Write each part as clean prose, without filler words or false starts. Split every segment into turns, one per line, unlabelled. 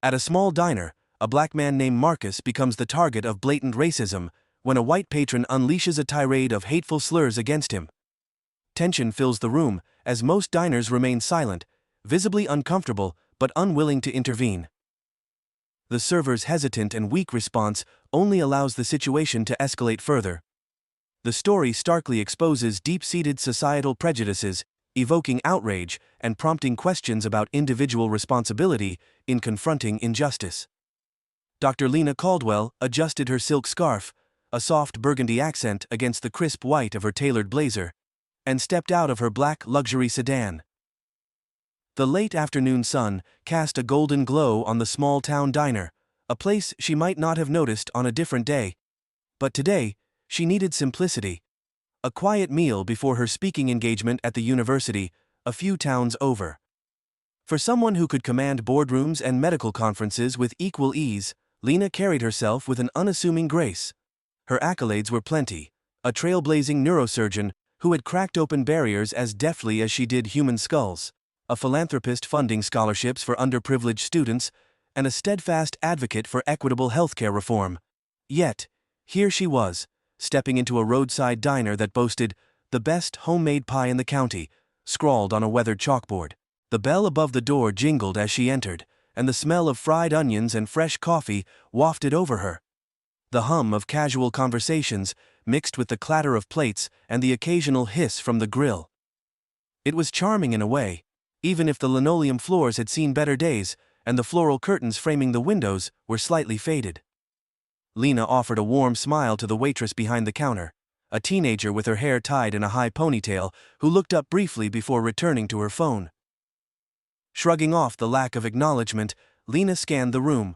At a small diner, a black man named Marcus becomes the target of blatant racism when a white patron unleashes a tirade of hateful slurs against him. Tension fills the room as most diners remain silent, visibly uncomfortable but unwilling to intervene. The server's hesitant and weak response only allows the situation to escalate further. The story starkly exposes deep-seated societal prejudices, evoking outrage and prompting questions about individual responsibility in confronting injustice. Dr. Lena Caldwell adjusted her silk scarf, a soft burgundy accent against the crisp white of her tailored blazer, and stepped out of her black luxury sedan. The late afternoon sun cast a golden glow on the small-town diner, a place she might not have noticed on a different day. But today, she needed simplicity. A quiet meal before her speaking engagement at the university, a few towns over. For someone who could command boardrooms and medical conferences with equal ease, Lena carried herself with an unassuming grace. Her accolades were plenty: a trailblazing neurosurgeon who had cracked open barriers as deftly as she did human skulls, a philanthropist funding scholarships for underprivileged students, and a steadfast advocate for equitable healthcare reform. Yet, here she was, stepping into a roadside diner that boasted the best homemade pie in the county, scrawled on a weathered chalkboard. The bell above the door jingled as she entered, and the smell of fried onions and fresh coffee wafted over her. The hum of casual conversations mixed with the clatter of plates and the occasional hiss from the grill. It was charming in a way, even if the linoleum floors had seen better days and the floral curtains framing the windows were slightly faded. Lena offered a warm smile to the waitress behind the counter, a teenager with her hair tied in a high ponytail who looked up briefly before returning to her phone. Shrugging off the lack of acknowledgement, Lena scanned the room.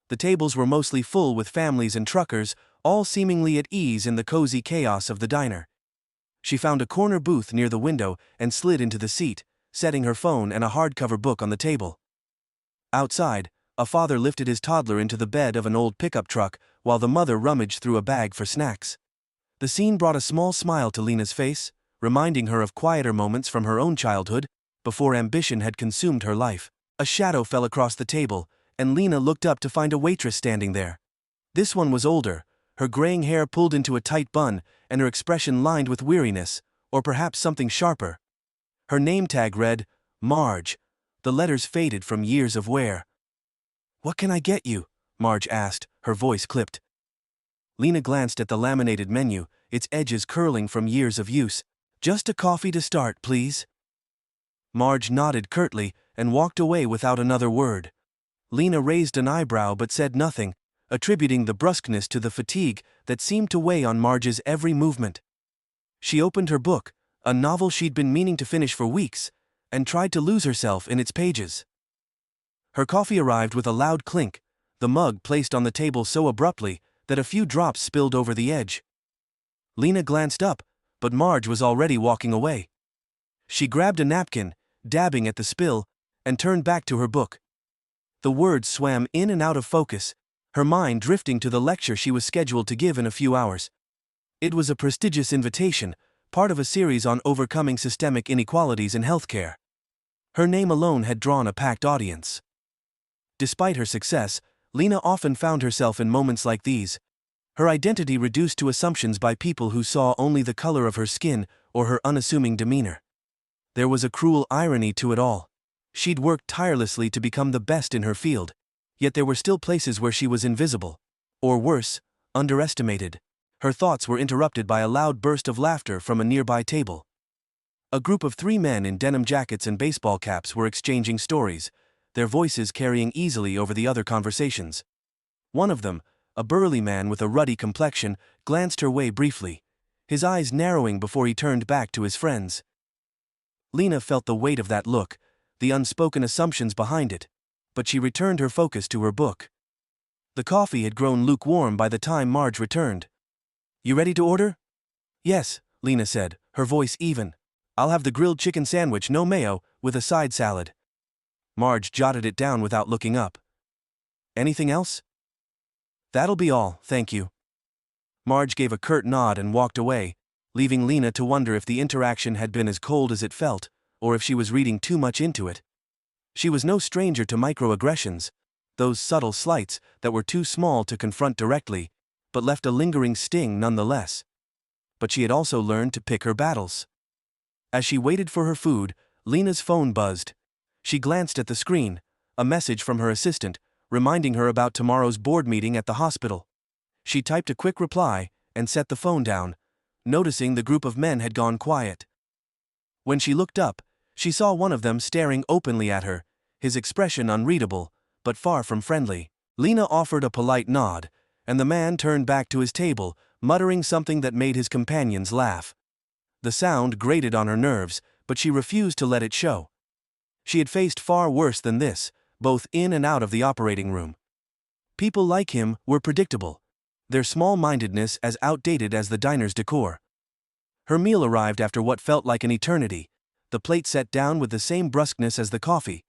The tables were mostly full with families and truckers, all seemingly at ease in the cozy chaos of the diner. She found a corner booth near the window and slid into the seat, setting her phone and a hardcover book on the table. Outside, a father lifted his toddler into the bed of an old pickup truck while the mother rummaged through a bag for snacks. The scene brought a small smile to Lena's face, reminding her of quieter moments from her own childhood, before ambition had consumed her life. A shadow fell across the table, and Lena looked up to find a waitress standing there. This one was older, her graying hair pulled into a tight bun, and her expression lined with weariness, or perhaps something sharper. Her name tag read, Marge. The letters faded from years of wear. "What can I get you?" Marge asked, her voice clipped. Lena glanced at the laminated menu, its edges curling from years of use. "Just a coffee to start, please." Marge nodded curtly and walked away without another word. Lena raised an eyebrow but said nothing, attributing the brusqueness to the fatigue that seemed to weigh on Marge's every movement. She opened her book, a novel she'd been meaning to finish for weeks, and tried to lose herself in its pages. Her coffee arrived with a loud clink, the mug placed on the table so abruptly that a few drops spilled over the edge. Lena glanced up, but Marge was already walking away. She grabbed a napkin, dabbing at the spill, and turned back to her book. The words swam in and out of focus, her mind drifting to the lecture she was scheduled to give in a few hours. It was a prestigious invitation, part of a series on overcoming systemic inequalities in healthcare. Her name alone had drawn a packed audience. Despite her success, Lena often found herself in moments like these, her identity reduced to assumptions by people who saw only the color of her skin or her unassuming demeanor. There was a cruel irony to it all. She'd worked tirelessly to become the best in her field, yet there were still places where she was invisible, or worse, underestimated. Her thoughts were interrupted by a loud burst of laughter from a nearby table. A group of 3 men in denim jackets and baseball caps were exchanging stories, their voices carrying easily over the other conversations. One of them, a burly man with a ruddy complexion, glanced her way briefly, his eyes narrowing before he turned back to his friends. Lena felt the weight of that look, the unspoken assumptions behind it, but she returned her focus to her book. The coffee had grown lukewarm by the time Marge returned. "You ready to order?" "Yes," Lena said, her voice even. "I'll have the grilled chicken sandwich, no mayo, with a side salad." Marge jotted it down without looking up. "Anything else?" "That'll be all, thank you." Marge gave a curt nod and walked away, leaving Lena to wonder if the interaction had been as cold as it felt, or if she was reading too much into it. She was no stranger to microaggressions, those subtle slights that were too small to confront directly, but left a lingering sting nonetheless. But she had also learned to pick her battles. As she waited for her food, Lena's phone buzzed. She glanced at the screen, a message from her assistant, reminding her about tomorrow's board meeting at the hospital. She typed a quick reply and set the phone down, noticing the group of men had gone quiet. When she looked up, she saw one of them staring openly at her, his expression unreadable, but far from friendly. Lena offered a polite nod, and the man turned back to his table, muttering something that made his companions laugh. The sound grated on her nerves, but she refused to let it show. She had faced far worse than this, both in and out of the operating room. People like him were predictable, their small-mindedness as outdated as the diner's decor. Her meal arrived after what felt like an eternity, the plate set down with the same brusqueness as the coffee.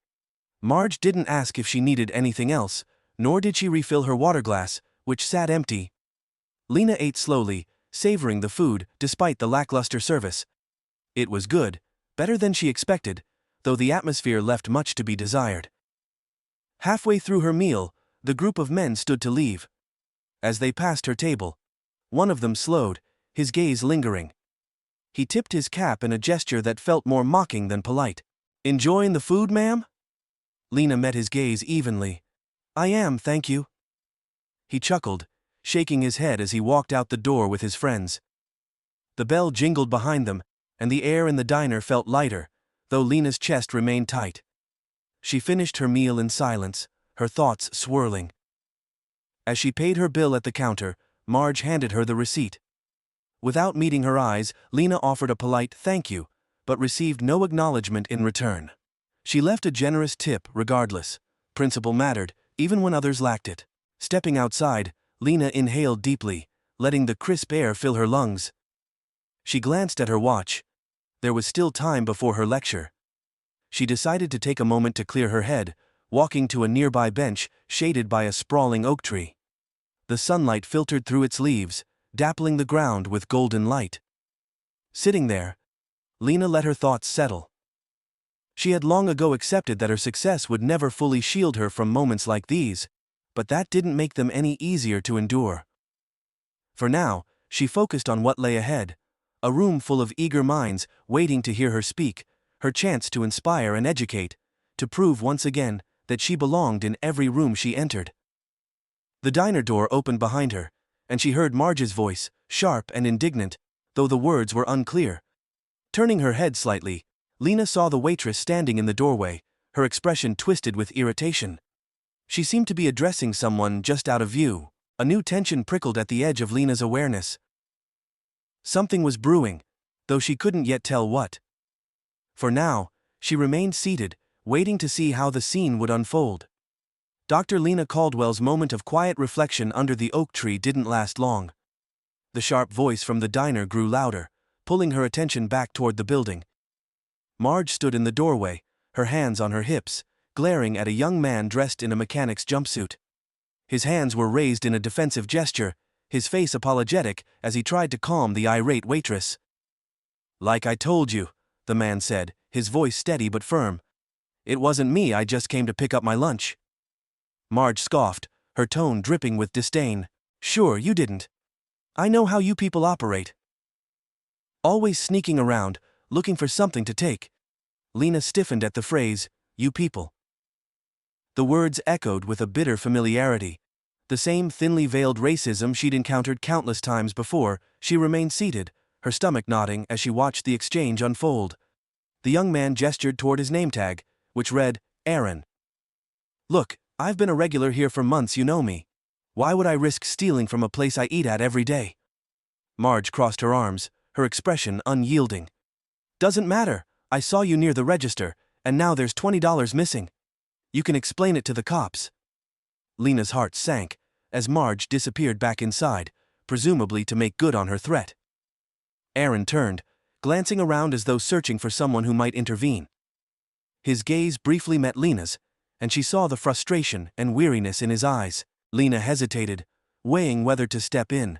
Marge didn't ask if she needed anything else, nor did she refill her water glass, which sat empty. Lena ate slowly, savoring the food despite the lackluster service. It was good, better than she expected, though the atmosphere left much to be desired. Halfway through her meal, the group of men stood to leave. As they passed her table, one of them slowed, his gaze lingering. He tipped his cap in a gesture that felt more mocking than polite. "Enjoying the food, ma'am?" Lena met his gaze evenly. "I am, thank you." He chuckled, shaking his head as he walked out the door with his friends. The bell jingled behind them, and the air in the diner felt lighter, though Lena's chest remained tight. She finished her meal in silence, her thoughts swirling. As she paid her bill at the counter, Marge handed her the receipt. Without meeting her eyes, Lena offered a polite thank you, but received no acknowledgement in return. She left a generous tip regardless. Principle mattered, even when others lacked it. Stepping outside, Lena inhaled deeply, letting the crisp air fill her lungs. She glanced at her watch. There was still time before her lecture. She decided to take a moment to clear her head, walking to a nearby bench shaded by a sprawling oak tree. The sunlight filtered through its leaves, dappling the ground with golden light. Sitting there, Lena let her thoughts settle. She had long ago accepted that her success would never fully shield her from moments like these, but that didn't make them any easier to endure. For now, she focused on what lay ahead, a room full of eager minds waiting to hear her speak, her chance to inspire and educate, to prove once again that she belonged in every room she entered. The diner door opened behind her, and she heard Marge's voice, sharp and indignant, though the words were unclear. Turning her head slightly, Lena saw the waitress standing in the doorway, her expression twisted with irritation. She seemed to be addressing someone just out of view. A new tension prickled at the edge of Lena's awareness. Something was brewing, though she couldn't yet tell what. For now, she remained seated, waiting to see how the scene would unfold. Dr. Lena Caldwell's moment of quiet reflection under the oak tree didn't last long. The sharp voice from the diner grew louder, pulling her attention back toward the building. Marge stood in the doorway, her hands on her hips, glaring at a young man dressed in a mechanic's jumpsuit. His hands were raised in a defensive gesture, his face apologetic as he tried to calm the irate waitress. "Like I told you," the man said, his voice steady but firm. "It wasn't me, I just came to pick up my lunch." Marge scoffed, her tone dripping with disdain. "Sure, you didn't. I know how you people operate. Always sneaking around, looking for something to take." Lena stiffened at the phrase, "you people." The words echoed with a bitter familiarity. The same thinly veiled racism she'd encountered countless times before. She remained seated, her stomach knotting as she watched the exchange unfold. The young man gestured toward his name tag, which read, Aaron. "Look, I've been a regular here for months, you know me. Why would I risk stealing from a place I eat at every day?" Marge crossed her arms, her expression unyielding. "Doesn't matter, I saw you near the register, and now there's $20 missing. You can explain it to the cops." Lena's heart sank, as Marge disappeared back inside, presumably to make good on her threat. Aaron turned, glancing around as though searching for someone who might intervene. His gaze briefly met Lena's, and she saw the frustration and weariness in his eyes. Lena hesitated, weighing whether to step in.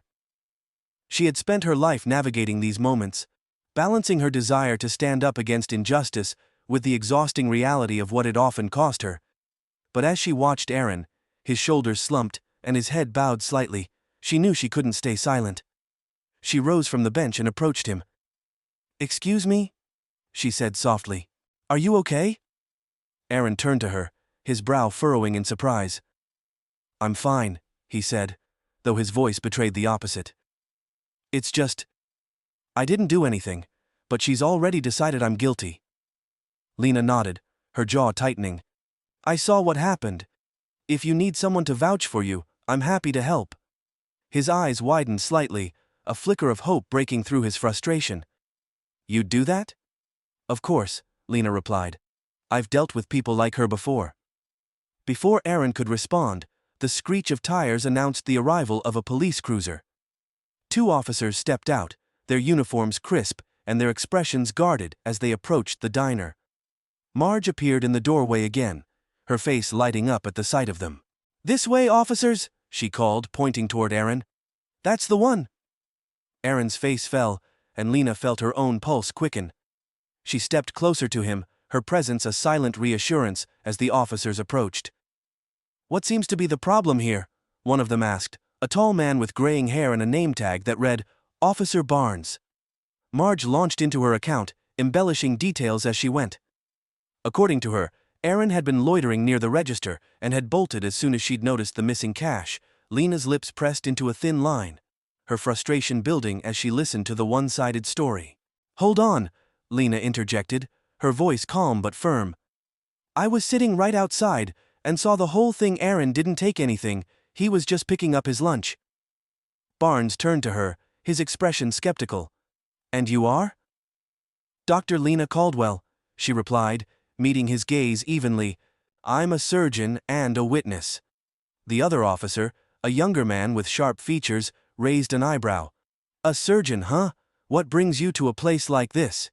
She had spent her life navigating these moments, balancing her desire to stand up against injustice with the exhausting reality of what it often cost her. But as she watched Aaron, His shoulders slumped, and his head bowed slightly. She knew she couldn't stay silent. She rose from the bench and approached him. "Excuse me?" she said softly. "Are you okay?" Aaron turned to her, his brow furrowing in surprise. "I'm fine," he said, though his voice betrayed the opposite. "It's just, I didn't do anything, but she's already decided I'm guilty." Lena nodded, her jaw tightening. "I saw what happened. If you need someone to vouch for you, I'm happy to help." His eyes widened slightly, a flicker of hope breaking through his frustration. "You'd do that?" "Of course," Lena replied. "I've dealt with people like her before." Before Aaron could respond, the screech of tires announced the arrival of a police cruiser. 2 officers stepped out, their uniforms crisp and their expressions guarded as they approached the diner. Marge appeared in the doorway again, her face lighting up at the sight of them. "This way, officers," she called, pointing toward Aaron. "That's the one." Aaron's face fell, and Lena felt her own pulse quicken. She stepped closer to him, her presence a silent reassurance as the officers approached. "What seems to be the problem here?" one of them asked, a tall man with graying hair and a name tag that read, "Officer Barnes." Marge launched into her account, embellishing details as she went. According to her, Aaron had been loitering near the register and had bolted as soon as she'd noticed the missing cash. Lena's lips pressed into a thin line, her frustration building as she listened to the one-sided story. "Hold on," Lena interjected, her voice calm but firm. "I was sitting right outside and saw the whole thing. Aaron didn't take anything, he was just picking up his lunch." Barnes turned to her, his expression skeptical. "And you are?" "Dr. Lena Caldwell," she replied, meeting his gaze evenly. "I'm a surgeon and a witness." The other officer, a younger man with sharp features, raised an eyebrow. "A surgeon, huh? What brings you to a place like this?"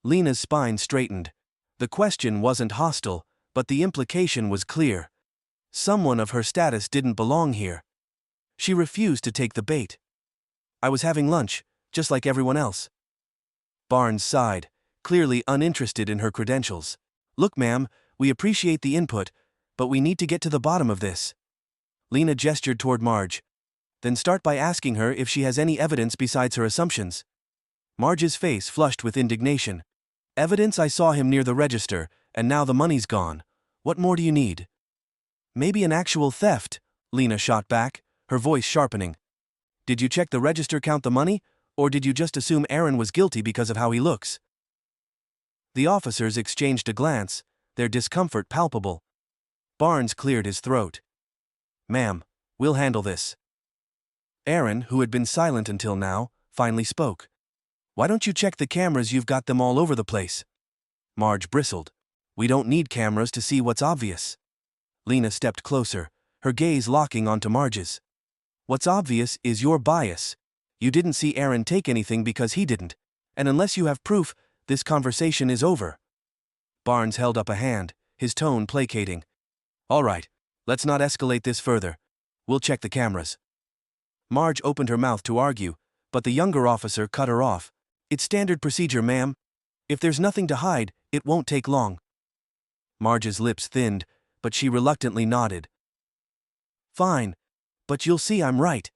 Lena's spine straightened. The question wasn't hostile, but the implication was clear. Someone of her status didn't belong here. She refused to take the bait. "I was having lunch, just like everyone else." Barnes sighed, clearly uninterested in her credentials. "Look, ma'am, we appreciate the input, but we need to get to the bottom of this." Lena gestured toward Marge. "Then start by asking her if she has any evidence besides her assumptions." Marge's face flushed with indignation. "Evidence? I saw him near the register, and now the money's gone. What more do you need?" "Maybe an actual theft," Lena shot back, her voice sharpening. "Did you check the register, count the money, or did you just assume Aaron was guilty because of how he looks?" The officers exchanged a glance, their discomfort palpable. Barnes cleared his throat. "Ma'am, we'll handle this." Aaron, who had been silent until now, finally spoke. "Why don't you check the cameras? You've got them all over the place." Marge bristled. "We don't need cameras to see what's obvious." Lena stepped closer, her gaze locking onto Marge's. "What's obvious is your bias. You didn't see Aaron take anything because he didn't, and unless you have proof, this conversation is over." Barnes held up a hand, his tone placating. "All right, let's not escalate this further. We'll check the cameras." Marge opened her mouth to argue, but the younger officer cut her off. "It's standard procedure, ma'am. If there's nothing to hide, it won't take long." Marge's lips thinned, but she reluctantly nodded. "Fine, but you'll see I'm right."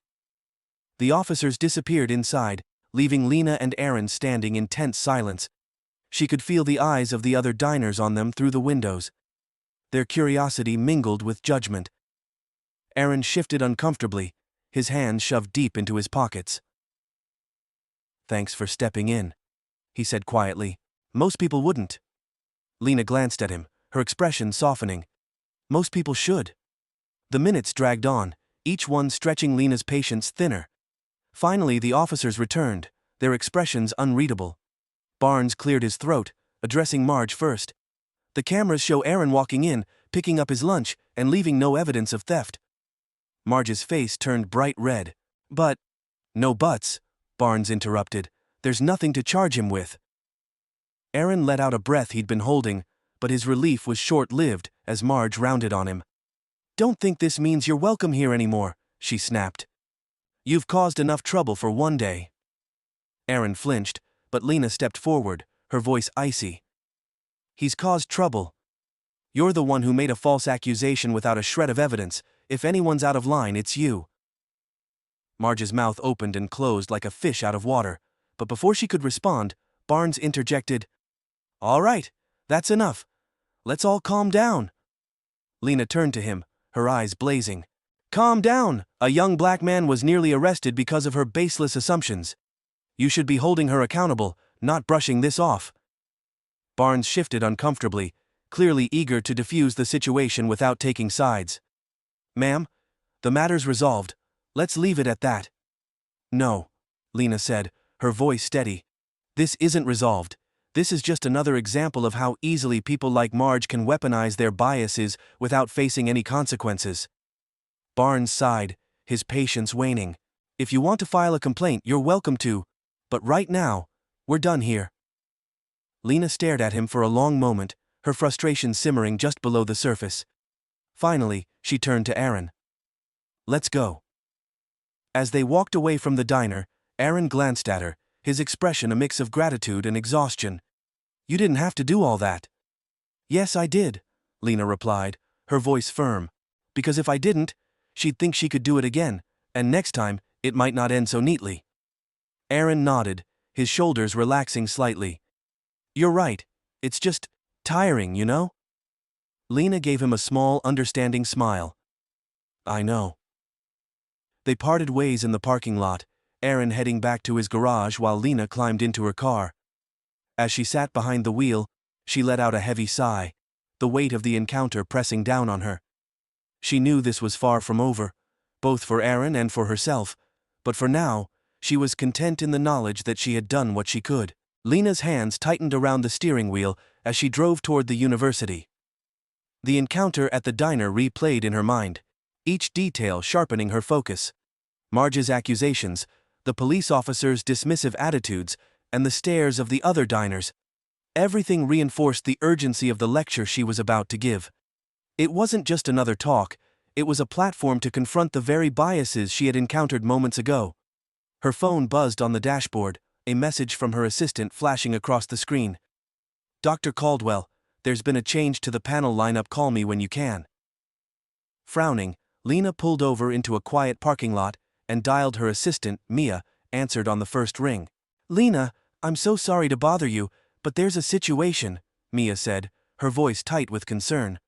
The officers disappeared inside, leaving Lena and Aaron standing in tense silence. She could feel the eyes of the other diners on them through the windows. Their curiosity mingled with judgment. Aaron shifted uncomfortably, his hands shoved deep into his pockets. "Thanks for stepping in," he said quietly. "Most people wouldn't." Lena glanced at him, her expression softening. "Most people should." The minutes dragged on, each one stretching Lena's patience thinner. Finally the officers returned, their expressions unreadable. Barnes cleared his throat, addressing Marge first. "The cameras show Aaron walking in, picking up his lunch, and leaving no evidence of theft." Marge's face turned bright red. "But—" "No buts," Barnes interrupted. "There's nothing to charge him with." Aaron let out a breath he'd been holding, but his relief was short-lived as Marge rounded on him. "Don't think this means you're welcome here anymore," she snapped. "You've caused enough trouble for one day." Aaron flinched, but Lena stepped forward, her voice icy. "He's caused trouble." You're the one who made a false accusation without a shred of evidence. If anyone's out of line, it's you. Marge's mouth opened and closed like a fish out of water, but before she could respond, Barnes interjected, "All right, that's enough. Let's all calm down." Lena turned to him, her eyes blazing. "Calm down! A young black man was nearly arrested because of her baseless assumptions. You should be holding her accountable, not brushing this off." Barnes shifted uncomfortably, clearly eager to defuse the situation without taking sides. "Ma'am, the matter's resolved. Let's leave it at that." "No," Lena said, her voice steady. "This isn't resolved. This is just another example of how easily people like Marge can weaponize their biases without facing any consequences." Barnes sighed, his patience waning. "If you want to file a complaint, you're welcome to, but right now, we're done here." Lena stared at him for a long moment, her frustration simmering just below the surface. Finally, she turned to Aaron. "Let's go." As they walked away from the diner, Aaron glanced at her, his expression a mix of gratitude and exhaustion. "You didn't have to do all that." "Yes, I did," Lena replied, her voice firm. "Because if I didn't, she'd think she could do it again, and next time, it might not end so neatly." Aaron nodded, his shoulders relaxing slightly. "You're right, it's just tiring, you know?" Lena gave him a small, understanding smile. "I know." They parted ways in the parking lot, Aaron heading back to his garage while Lena climbed into her car. As she sat behind the wheel, she let out a heavy sigh, the weight of the encounter pressing down on her. She knew this was far from over, both for Aaron and for herself, but for now, she was content in the knowledge that she had done what she could. Lena's hands tightened around the steering wheel as she drove toward the university. The encounter at the diner replayed in her mind, each detail sharpening her focus. Marge's accusations, the police officer's dismissive attitudes, and the stares of the other diners. Everything reinforced the urgency of the lecture she was about to give. It wasn't just another talk, it was a platform to confront the very biases she had encountered moments ago. Her phone buzzed on the dashboard, a message from her assistant flashing across the screen. "Dr. Caldwell, there's been a change to the panel lineup. Call me when you can." Frowning, Lena pulled over into a quiet parking lot and dialed her assistant. Mia answered on the first ring. "Lena, I'm so sorry to bother you, but there's a situation," Mia said, her voice tight with concern.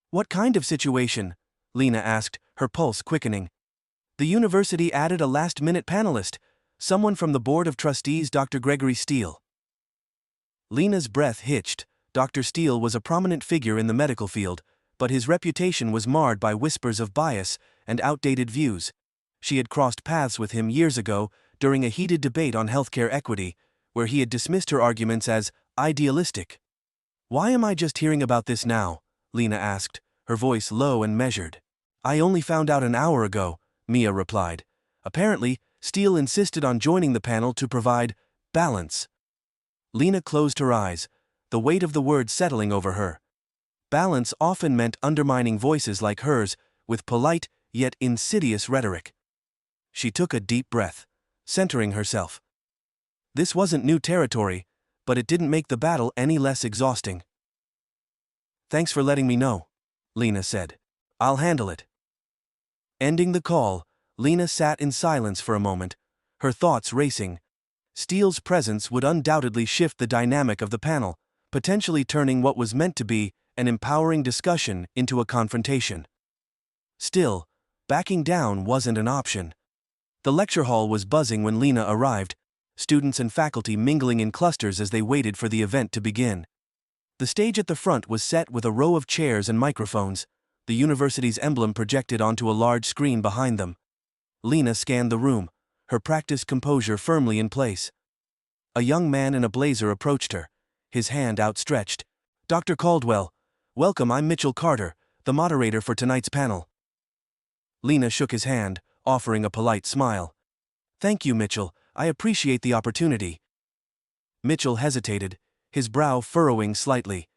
"What kind of situation?" Lena asked, her pulse quickening. "The university added a last-minute panelist, someone from the Board of Trustees, Dr. Gregory Steele." Lena's breath hitched. Dr. Steele was a prominent figure in the medical field, but his reputation was marred by whispers of bias and outdated views. She had crossed paths with him years ago during a heated debate on healthcare equity, where he had dismissed her arguments as idealistic. "Why am I just hearing about this now?" Lena asked, her voice low and measured. "I only found out an hour ago," Mia replied. "Apparently, Steele insisted on joining the panel to provide balance." Lena closed her eyes, the weight of the word settling over her. Balance often meant undermining voices like hers, with polite, yet insidious rhetoric. She took a deep breath, centering herself. This wasn't new territory, but it didn't make the battle any less exhausting. "Thanks for letting me know," Lena said. "I'll handle it." Ending the call, Lena sat in silence for a moment, her thoughts racing. Steele's presence would undoubtedly shift the dynamic of the panel, potentially turning what was meant to be an empowering discussion into a confrontation. Still, backing down wasn't an option. The lecture hall was buzzing when Lena arrived, students and faculty mingling in clusters as they waited for the event to begin. The stage at the front was set with a row of chairs and microphones, the university's emblem projected onto a large screen behind them. Lena scanned the room, her practiced composure firmly in place. A young man in a blazer approached her, his hand outstretched. "Dr. Caldwell, welcome. I'm Mitchell Carter, the moderator for tonight's panel." Lena shook his hand, offering a polite smile. "Thank you, Mitchell, I appreciate the opportunity." Mitchell hesitated, his brow furrowing slightly.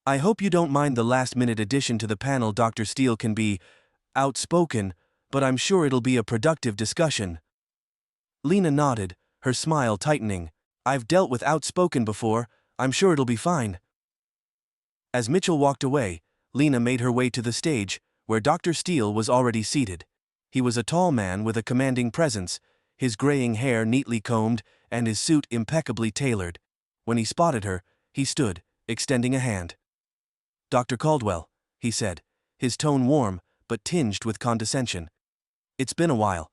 "I hope you don't mind the last-minute addition to the panel. Dr. Steele can be outspoken, but I'm sure it'll be a productive discussion." Lena nodded, her smile tightening. "I've dealt with outspoken before, I'm sure it'll be fine." As Mitchell walked away, Lena made her way to the stage, where Dr. Steele was already seated. He was a tall man with a commanding presence, his graying hair neatly combed and his suit impeccably tailored. When he spotted her, he stood, extending a hand. "Dr. Caldwell," he said, his tone warm but tinged with condescension. "It's been a while."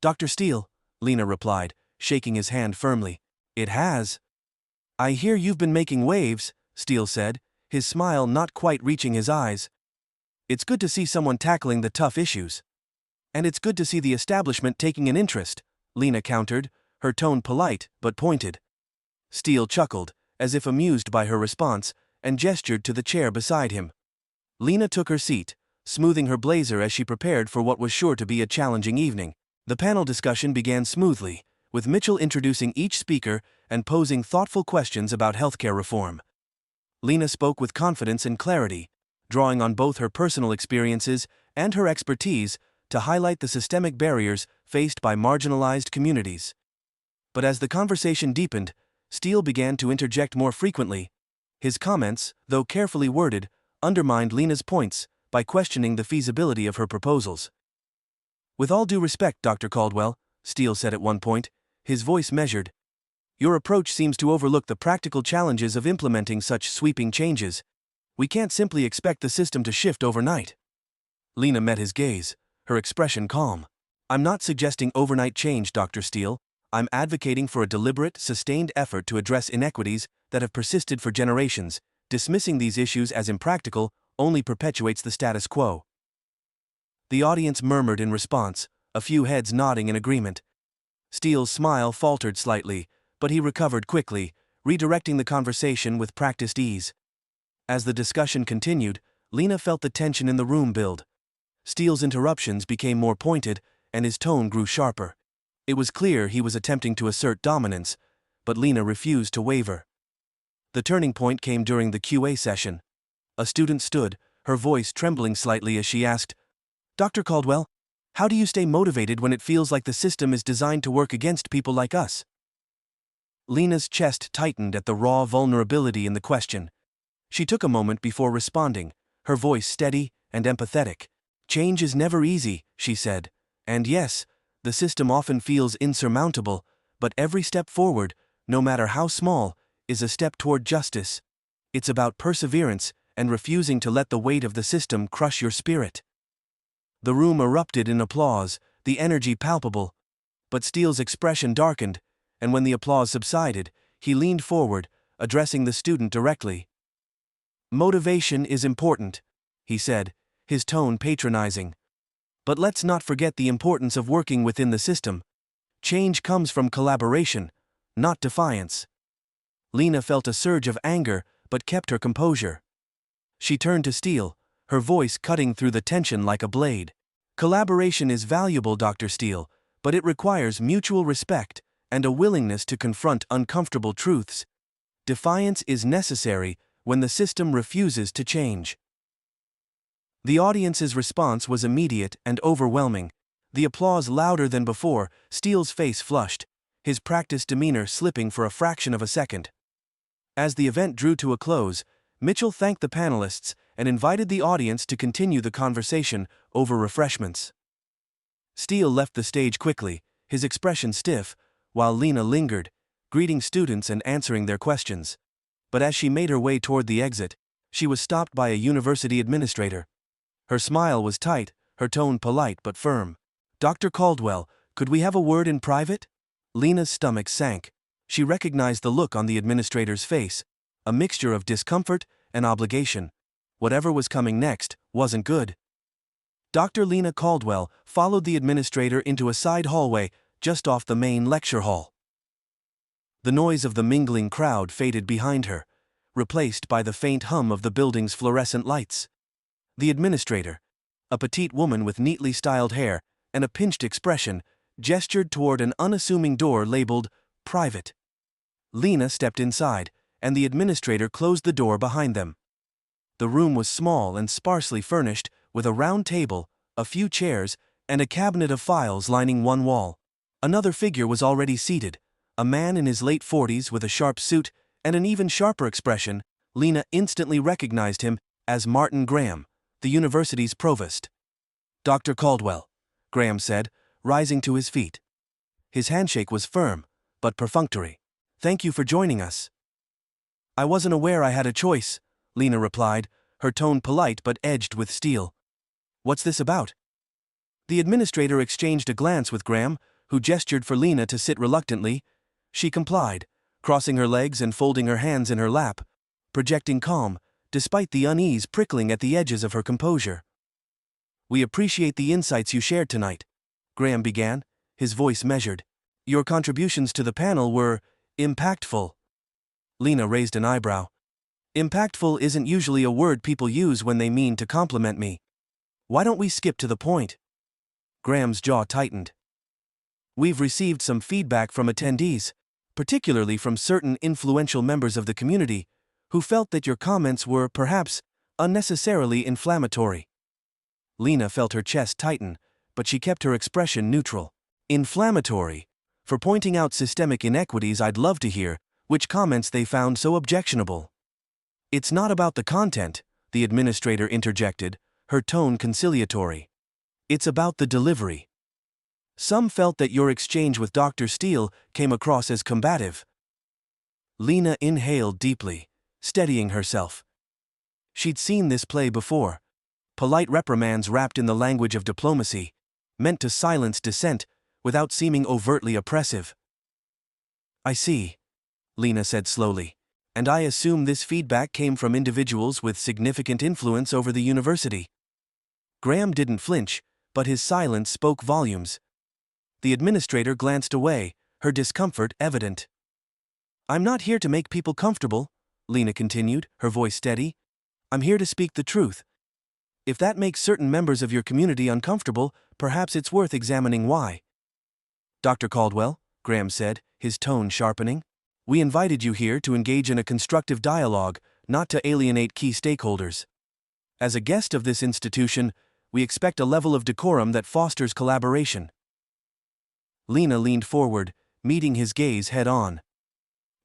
"Dr. Steele," Lena replied, shaking his hand firmly. "It has." "I hear you've been making waves," Steele said, his smile not quite reaching his eyes. "It's good to see someone tackling the tough issues." "And it's good to see the establishment taking an interest," Lena countered, her tone polite but pointed. Steele chuckled, as if amused by her response, and gestured to the chair beside him. Lena took her seat, smoothing her blazer as she prepared for what was sure to be a challenging evening. The panel discussion began smoothly, with Mitchell introducing each speaker and posing thoughtful questions about healthcare reform. Lena spoke with confidence and clarity, drawing on both her personal experiences and her expertise to highlight the systemic barriers faced by marginalized communities. But as the conversation deepened, Steele began to interject more frequently. His comments, though carefully worded, undermined Lena's points by questioning the feasibility of her proposals. "With all due respect, Dr. Caldwell," Steele said at one point, his voice measured, "your approach seems to overlook the practical challenges of implementing such sweeping changes. We can't simply expect the system to shift overnight." Lena met his gaze, her expression calm. "I'm not suggesting overnight change, Dr. Steele. I'm advocating for a deliberate, sustained effort to address inequities that have persisted for generations. Dismissing these issues as impractical only perpetuates the status quo." The audience murmured in response, a few heads nodding in agreement. Steele's smile faltered slightly, but he recovered quickly, redirecting the conversation with practiced ease. As the discussion continued, Lena felt the tension in the room build. Steele's interruptions became more pointed, and his tone grew sharper. It was clear he was attempting to assert dominance, but Lena refused to waver. The turning point came during the QA session. A student stood, her voice trembling slightly as she asked, "Dr. Caldwell, how do you stay motivated when it feels like the system is designed to work against people like us?" Lena's chest tightened at the raw vulnerability in the question. She took a moment before responding, her voice steady and empathetic. "Change is never easy," she said. "And yes, the system often feels insurmountable, but every step forward, no matter how small, is a step toward justice. It's about perseverance and refusing to let the weight of the system crush your spirit." The room erupted in applause, the energy palpable. But Steele's expression darkened, and when the applause subsided, he leaned forward, addressing the student directly. "Motivation is important," he said, his tone patronizing. "But let's not forget the importance of working within the system. Change comes from collaboration, not defiance." Lena felt a surge of anger, but kept her composure. She turned to Steele, her voice cutting through the tension like a blade. "Collaboration is valuable, Dr. Steele, but it requires mutual respect and a willingness to confront uncomfortable truths. Defiance is necessary when the system refuses to change." The audience's response was immediate and overwhelming. The applause louder than before, Steele's face flushed, his practiced demeanor slipping for a fraction of a second. As the event drew to a close, Mitchell thanked the panelists and invited the audience to continue the conversation over refreshments. Steele left the stage quickly, his expression stiff, while Lena lingered, greeting students and answering their questions. But as she made her way toward the exit, she was stopped by a university administrator. Her smile was tight, her tone polite but firm. "Dr. Caldwell, could we have a word in private?" Lena's stomach sank. She recognized the look on the administrator's face, a mixture of discomfort and obligation. Whatever was coming next wasn't good. Dr. Lena Caldwell followed the administrator into a side hallway just off the main lecture hall. The noise of the mingling crowd faded behind her, replaced by the faint hum of the building's fluorescent lights. The administrator, a petite woman with neatly styled hair and a pinched expression, gestured toward an unassuming door labeled "Private." Lena stepped inside, and the administrator closed the door behind them. The room was small and sparsely furnished, with a round table, a few chairs, and a cabinet of files lining one wall. Another figure was already seated, a man in his late 40s with a sharp suit and an even sharper expression, Lena instantly recognized him as Martin Graham, the university's provost. "Dr. Caldwell," Graham said, rising to his feet. His handshake was firm, but perfunctory. "Thank you for joining us." "I wasn't aware I had a choice," Lena replied, her tone polite but edged with steel. "What's this about?" The administrator exchanged a glance with Graham, who gestured for Lena to sit reluctantly. She complied, crossing her legs and folding her hands in her lap, projecting calm, despite the unease prickling at the edges of her composure. "We appreciate the insights you shared tonight," Graham began, his voice measured. "Your contributions to the panel were impactful." Lena raised an eyebrow. "Impactful isn't usually a word people use when they mean to compliment me. Why don't we skip to the point?" Graham's jaw tightened. "We've received some feedback from attendees, particularly from certain influential members of the community, who felt that your comments were, perhaps, unnecessarily inflammatory." Lena felt her chest tighten, but she kept her expression neutral. "Inflammatory? For pointing out systemic inequities, I'd love to hear which comments they found so objectionable." "It's not about the content," the administrator interjected, her tone conciliatory. "It's about the delivery. Some felt that your exchange with Dr. Steele came across as combative." Lena inhaled deeply, steadying herself. She'd seen this play before. Polite reprimands wrapped in the language of diplomacy, meant to silence dissent without seeming overtly oppressive. "I see," Lena said slowly. "And I assume this feedback came from individuals with significant influence over the university." Graham didn't flinch, but his silence spoke volumes. The administrator glanced away, her discomfort evident. "I'm not here to make people comfortable," Lena continued, her voice steady. "I'm here to speak the truth. If that makes certain members of your community uncomfortable, perhaps it's worth examining why." "Dr. Caldwell," Graham said, his tone sharpening, "we invited you here to engage in a constructive dialogue, not to alienate key stakeholders. As a guest of this institution, we expect a level of decorum that fosters collaboration." Lena leaned forward, meeting his gaze head-on.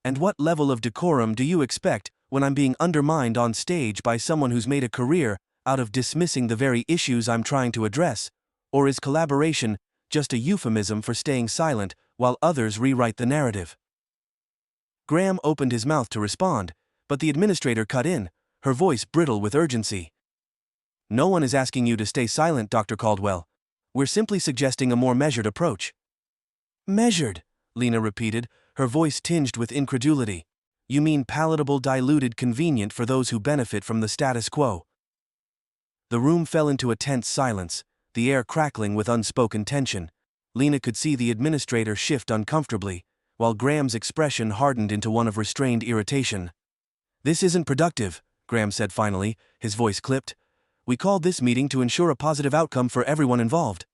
"And what level of decorum do you expect when I'm being undermined on stage by someone who's made a career out of dismissing the very issues I'm trying to address? Or is collaboration just a euphemism for staying silent while others rewrite the narrative?" Graham opened his mouth to respond, but the administrator cut in, her voice brittle with urgency. "No one is asking you to stay silent, Dr. Caldwell. We're simply suggesting a more measured approach." "Measured," Lena repeated, her voice tinged with incredulity. "You mean palatable, diluted, convenient for those who benefit from the status quo?" The room fell into a tense silence, the air crackling with unspoken tension. Lena could see the administrator shift uncomfortably, while Graham's expression hardened into one of restrained irritation. "This isn't productive," Graham said finally, his voice clipped. "We called this meeting to ensure a positive outcome for everyone involved."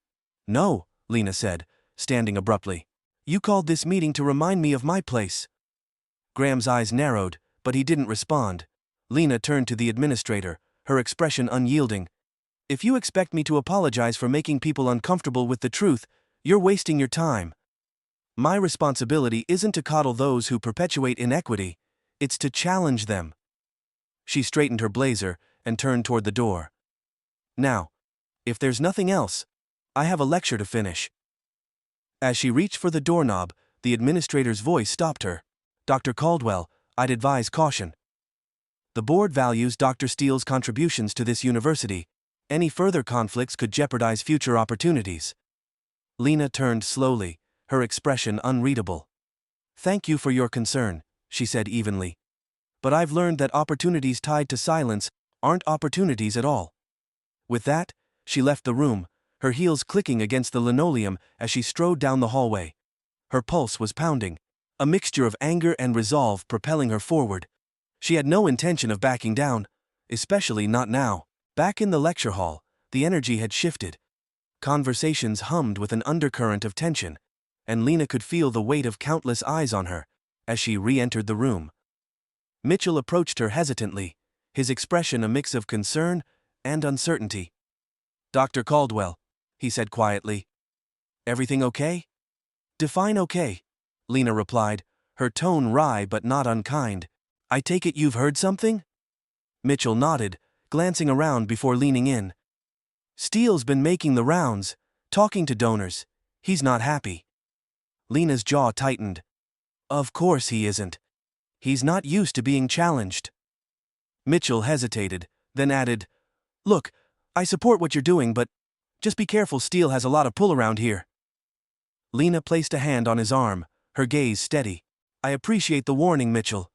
"No," Lena said, standing abruptly. "You called this meeting to remind me of my place." Graham's eyes narrowed, but he didn't respond. Lena turned to the administrator, her expression unyielding. "If you expect me to apologize for making people uncomfortable with the truth, you're wasting your time. My responsibility isn't to coddle those who perpetuate inequity, it's to challenge them." She straightened her blazer and turned toward the door. "Now, if there's nothing else, I have a lecture to finish." As she reached for the doorknob, the administrator's voice stopped her. "Dr. Caldwell, I'd advise caution. The board values Dr. Steele's contributions to this university. Any further conflicts could jeopardize future opportunities." Lena turned slowly, her expression unreadable. "Thank you for your concern," she said evenly. "But I've learned that opportunities tied to silence aren't opportunities at all." With that, she left the room, her heels clicking against the linoleum as she strode down the hallway. Her pulse was pounding, a mixture of anger and resolve propelling her forward. She had no intention of backing down, especially not now. Back in the lecture hall, the energy had shifted. Conversations hummed with an undercurrent of tension, and Lena could feel the weight of countless eyes on her as she re-entered the room. Mitchell approached her hesitantly, his expression a mix of concern and uncertainty. "Dr. Caldwell," he said quietly. "Everything okay?" "Define okay," Lena replied, her tone wry but not unkind. I take it you've heard something? Mitchell nodded, glancing around before leaning in. Steele's been making the rounds, talking to donors. He's not happy. Lena's jaw tightened. Of course he isn't. He's not used to being challenged. Mitchell hesitated, then added, Look, I support what you're doing, but just be careful. Steele has a lot of pull around here. Lena placed a hand on his arm, her gaze steady. I appreciate the warning, Mitchell.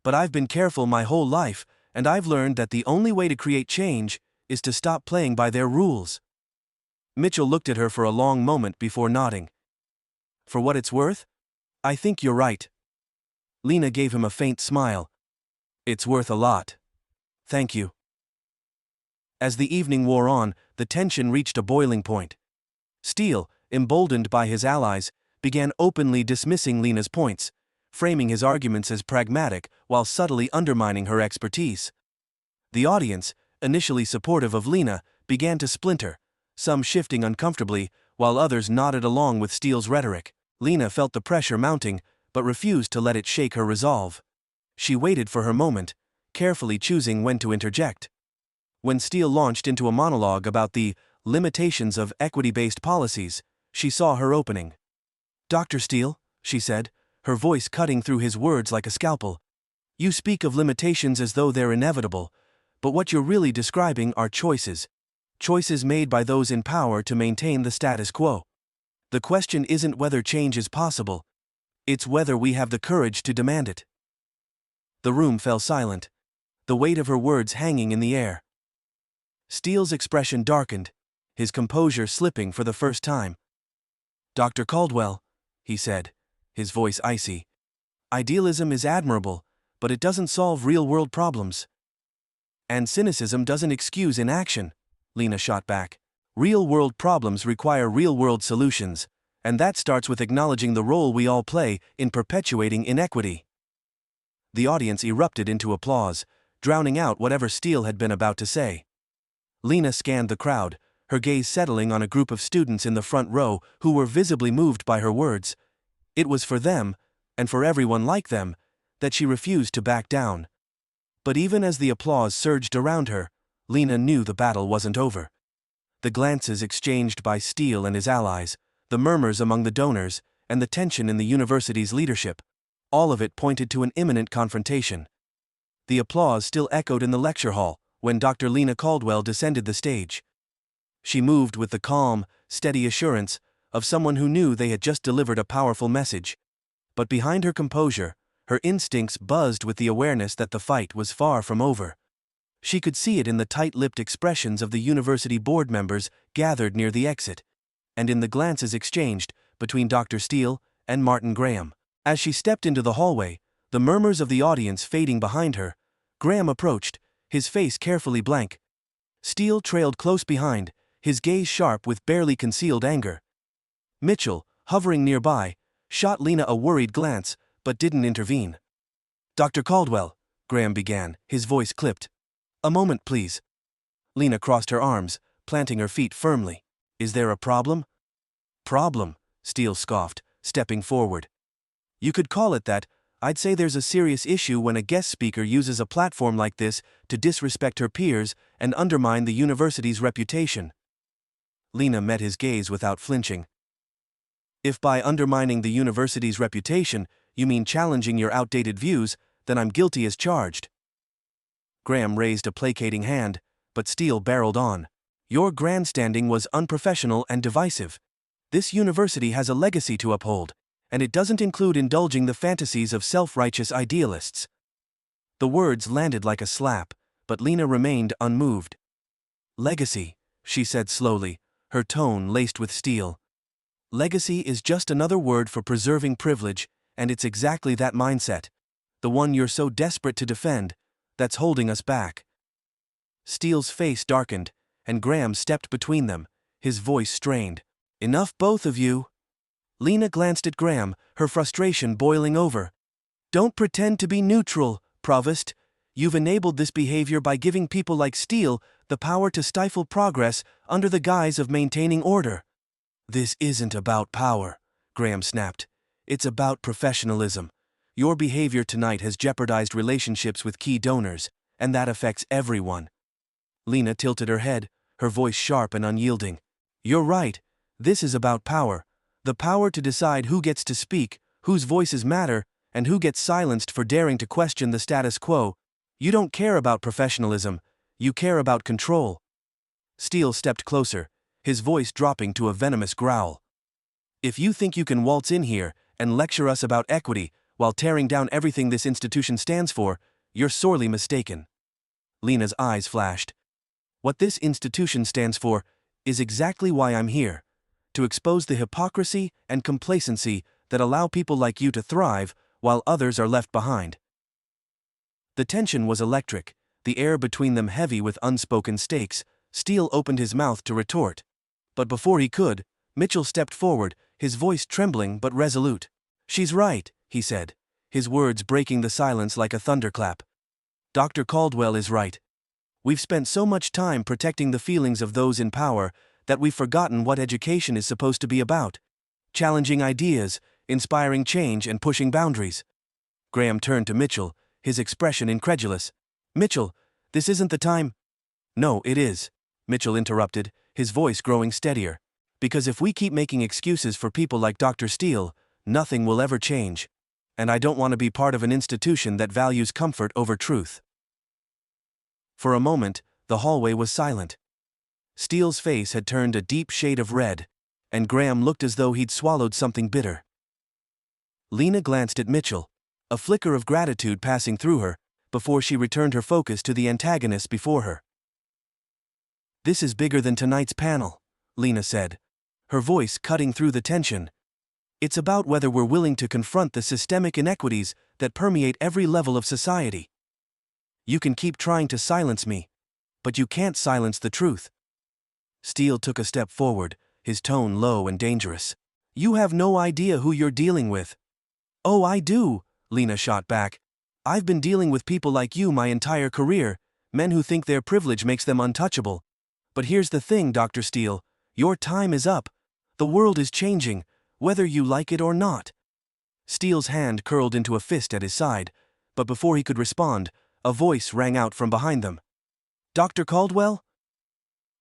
But I've been careful my whole life, and I've learned that the only way to create change is to stop playing by their rules. Mitchell looked at her for a long moment before nodding. For what it's worth? I think you're right. Lena gave him a faint smile. It's worth a lot. Thank you. As the evening wore on, the tension reached a boiling point. Steele, emboldened by his allies, began openly dismissing Lena's points, framing his arguments as pragmatic while subtly undermining her expertise. The audience, initially supportive of Lena, began to splinter, some shifting uncomfortably, while others nodded along with Steele's rhetoric. Lena felt the pressure mounting, but refused to let it shake her resolve. She waited for her moment, carefully choosing when to interject. When Steele launched into a monologue about the limitations of equity-based policies, she saw her opening. Dr. Steele, she said, her voice cutting through his words like a scalpel, you speak of limitations as though they're inevitable, but what you're really describing are choices. Choices made by those in power to maintain the status quo. The question isn't whether change is possible. It's whether we have the courage to demand it. The room fell silent, the weight of her words hanging in the air. Steele's expression darkened, his composure slipping for the first time. Dr. Caldwell, he said, his voice icy, idealism is admirable, but it doesn't solve real-world problems. And cynicism doesn't excuse inaction, Lena shot back. Real-world problems require real-world solutions, and that starts with acknowledging the role we all play in perpetuating inequity. The audience erupted into applause, drowning out whatever Steele had been about to say. Lena scanned the crowd, her gaze settling on a group of students in the front row who were visibly moved by her words. It was for them, and for everyone like them, that she refused to back down. But even as the applause surged around her, Lena knew the battle wasn't over. The glances exchanged by Steele and his allies, the murmurs among the donors, and the tension in the university's leadership, all of it pointed to an imminent confrontation. The applause still echoed in the lecture hall when Dr. Lena Caldwell descended the stage. She moved with the calm, steady assurance of someone who knew they had just delivered a powerful message. But behind her composure, her instincts buzzed with the awareness that the fight was far from over. She could see it in the tight-lipped expressions of the university board members gathered near the exit, and in the glances exchanged between Dr. Steele and Martin Graham. As she stepped into the hallway, the murmurs of the audience fading behind her, Graham approached, his face carefully blank. Steele trailed close behind, his gaze sharp with barely concealed anger. Mitchell, hovering nearby, shot Lena a worried glance, but didn't intervene. Dr. Caldwell, Graham began, his voice clipped. A moment, please. Lena crossed her arms, planting her feet firmly. Is there a problem? Problem, Steele scoffed, stepping forward. You could call it that. I'd say there's a serious issue when a guest speaker uses a platform like this to disrespect her peers and undermine the university's reputation. Lena met his gaze without flinching. If by undermining the university's reputation you mean challenging your outdated views, then I'm guilty as charged. Graham raised a placating hand, but Steele barreled on. Your grandstanding was unprofessional and divisive. This university has a legacy to uphold, and it doesn't include indulging the fantasies of self-righteous idealists. The words landed like a slap, but Lena remained unmoved. Legacy, she said slowly, her tone laced with steel. Legacy is just another word for preserving privilege, and it's exactly that mindset, the one you're so desperate to defend, that's holding us back. Steele's face darkened, and Graham stepped between them, his voice strained. Enough, both of you. Lena glanced at Graham, her frustration boiling over. Don't pretend to be neutral, Provost. You've enabled this behavior by giving people like Steele the power to stifle progress under the guise of maintaining order. This isn't about power, Graham snapped. It's about professionalism. Your behavior tonight has jeopardized relationships with key donors, and that affects everyone. Lena tilted her head, her voice sharp and unyielding. You're right. This is about power. The power to decide who gets to speak, whose voices matter, and who gets silenced for daring to question the status quo. You don't care about professionalism. You care about control. Steele stepped closer, his voice dropping to a venomous growl. If you think you can waltz in here and lecture us about equity while tearing down everything this institution stands for, you're sorely mistaken. Lena's eyes flashed. What this institution stands for is exactly why I'm here. To expose the hypocrisy and complacency that allow people like you to thrive while others are left behind. The tension was electric, the air between them heavy with unspoken stakes. Steele opened his mouth to retort. But before he could, Mitchell stepped forward, his voice trembling but resolute. She's right, he said, his words breaking the silence like a thunderclap. Dr. Caldwell is right. We've spent so much time protecting the feelings of those in power that we've forgotten what education is supposed to be about. Challenging ideas, inspiring change, and pushing boundaries. Graham turned to Mitchell, his expression incredulous. Mitchell, this isn't the time. No, it is, Mitchell interrupted, his voice growing steadier. Because if we keep making excuses for people like Dr. Steele, nothing will ever change. And I don't want to be part of an institution that values comfort over truth. For a moment, the hallway was silent. Steele's face had turned a deep shade of red, and Graham looked as though he'd swallowed something bitter. Lena glanced at Mitchell, a flicker of gratitude passing through her, before she returned her focus to the antagonist before her. This is bigger than tonight's panel, Lena said, her voice cutting through the tension. It's about whether we're willing to confront the systemic inequities that permeate every level of society. You can keep trying to silence me, but you can't silence the truth. Steele took a step forward, his tone low and dangerous. You have no idea who you're dealing with. Oh, I do, Lena shot back. I've been dealing with people like you my entire career, men who think their privilege makes them untouchable. But here's the thing, Dr. Steele, your time is up. The world is changing, whether you like it or not. Steele's hand curled into a fist at his side, but before he could respond, a voice rang out from behind them. Dr. Caldwell?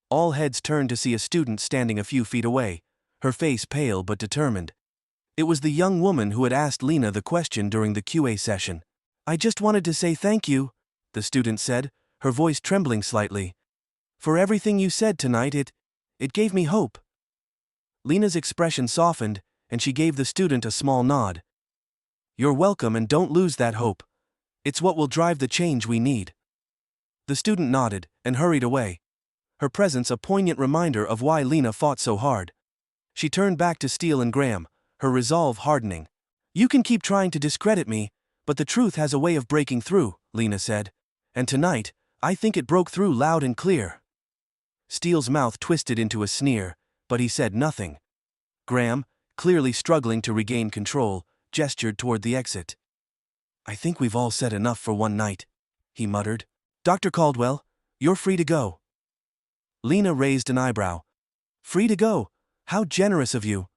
All heads turned to see a student standing a few feet away, her face pale but determined. It was the young woman who had asked Lena the question during the QA session. I just wanted to say thank you, the student said, her voice trembling slightly. For everything you said tonight, it gave me hope. Lena's expression softened, and she gave the student a small nod. You're welcome, and don't lose that hope. It's what will drive the change we need. The student nodded and hurried away, her presence a poignant reminder of why Lena fought so hard. She turned back to Steele and Graham, her resolve hardening. You can keep trying to discredit me, but the truth has a way of breaking through, Lena said. And tonight, I think it broke through loud and clear. Steele's mouth twisted into a sneer, but he said nothing. Graham, clearly struggling to regain control, gestured toward the exit. I think we've all said enough for one night, he muttered. Dr. Caldwell, you're free to go. Lena raised an eyebrow. Free to go? How generous of you.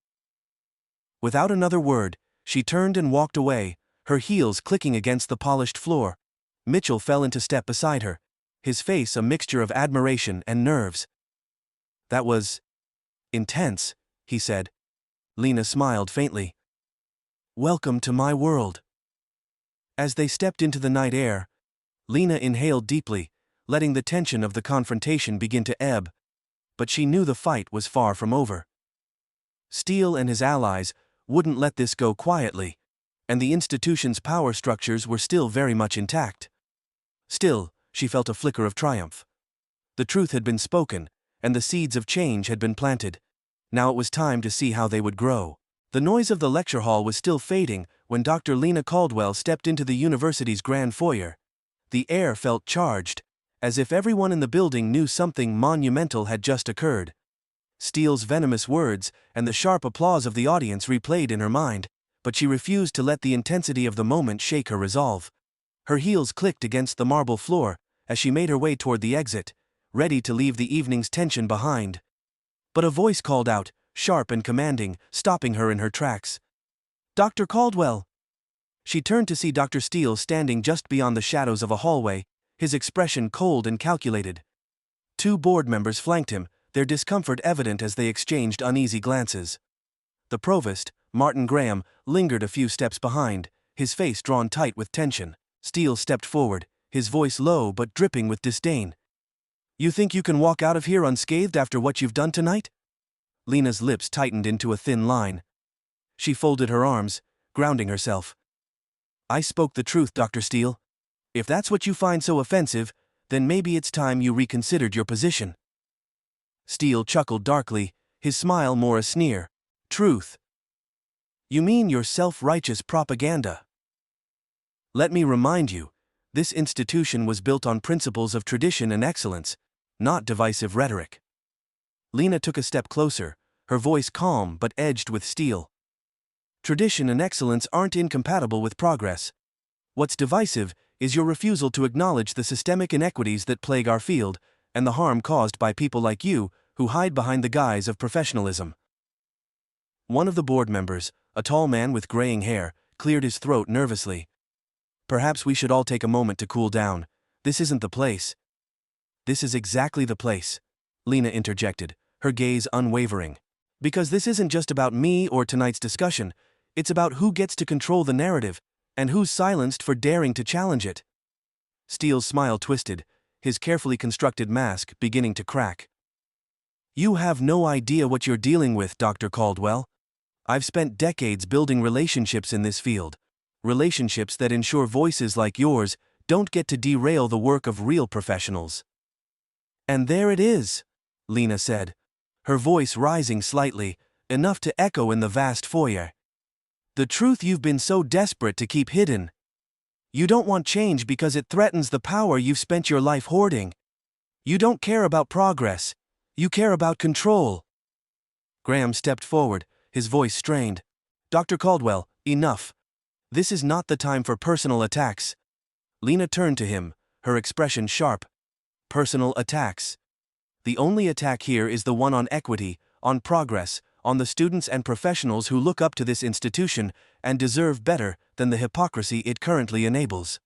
Without another word, she turned and walked away, her heels clicking against the polished floor. Mitchell fell into step beside her, his face a mixture of admiration and nerves. That was intense, he said. Lena smiled faintly. Welcome to my world. As they stepped into the night air, Lena inhaled deeply, letting the tension of the confrontation begin to ebb. But she knew the fight was far from over. Steele and his allies wouldn't let this go quietly, and the institution's power structures were still very much intact. Still, she felt a flicker of triumph. The truth had been spoken, and the seeds of change had been planted. Now it was time to see how they would grow. The noise of the lecture hall was still fading when Dr. Lena Caldwell stepped into the university's grand foyer. The air felt charged, as if everyone in the building knew something monumental had just occurred. Steele's venomous words and the sharp applause of the audience replayed in her mind, but she refused to let the intensity of the moment shake her resolve. Her heels clicked against the marble floor as she made her way toward the exit, ready to leave the evening's tension behind. But a voice called out, sharp and commanding, stopping her in her tracks. Dr. Caldwell! She turned to see Dr. Steele standing just beyond the shadows of a hallway, his expression cold and calculated. Two board members flanked him, their discomfort evident as they exchanged uneasy glances. The provost, Martin Graham, lingered a few steps behind, his face drawn tight with tension. Steele stepped forward, his voice low but dripping with disdain. "You think you can walk out of here unscathed after what you've done tonight?" Lena's lips tightened into a thin line. She folded her arms, grounding herself. "I spoke the truth, Dr. Steele. If that's what you find so offensive, then maybe it's time you reconsidered your position." Steele chuckled darkly, his smile more a sneer. "Truth? You mean your self-righteous propaganda? Let me remind you, this institution was built on principles of tradition and excellence, not divisive rhetoric." Lena took a step closer, her voice calm but edged with steel. "Tradition and excellence aren't incompatible with progress. What's divisive is your refusal to acknowledge the systemic inequities that plague our field, and the harm caused by people like you, who hide behind the guise of professionalism." One of the board members, a tall man with graying hair, cleared his throat nervously. "Perhaps we should all take a moment to cool down. This isn't the place." "This is exactly the place," Lena interjected, her gaze unwavering. "Because this isn't just about me or tonight's discussion, it's about who gets to control the narrative, and who's silenced for daring to challenge it." Steele's smile twisted, his carefully constructed mask beginning to crack. "You have no idea what you're dealing with, Dr. Caldwell. I've spent decades building relationships in this field. Relationships that ensure voices like yours don't get to derail the work of real professionals." "And there it is," Lena said, her voice rising slightly, enough to echo in the vast foyer. "The truth you've been so desperate to keep hidden. You don't want change because it threatens the power you've spent your life hoarding. You don't care about progress. You care about control." Graham stepped forward, his voice strained. "Dr. Caldwell, enough. This is not the time for personal attacks." Lena turned to him, her expression sharp. "Personal attacks? The only attack here is the one on equity, on progress, on the students and professionals who look up to this institution and deserve better than the hypocrisy it currently enables."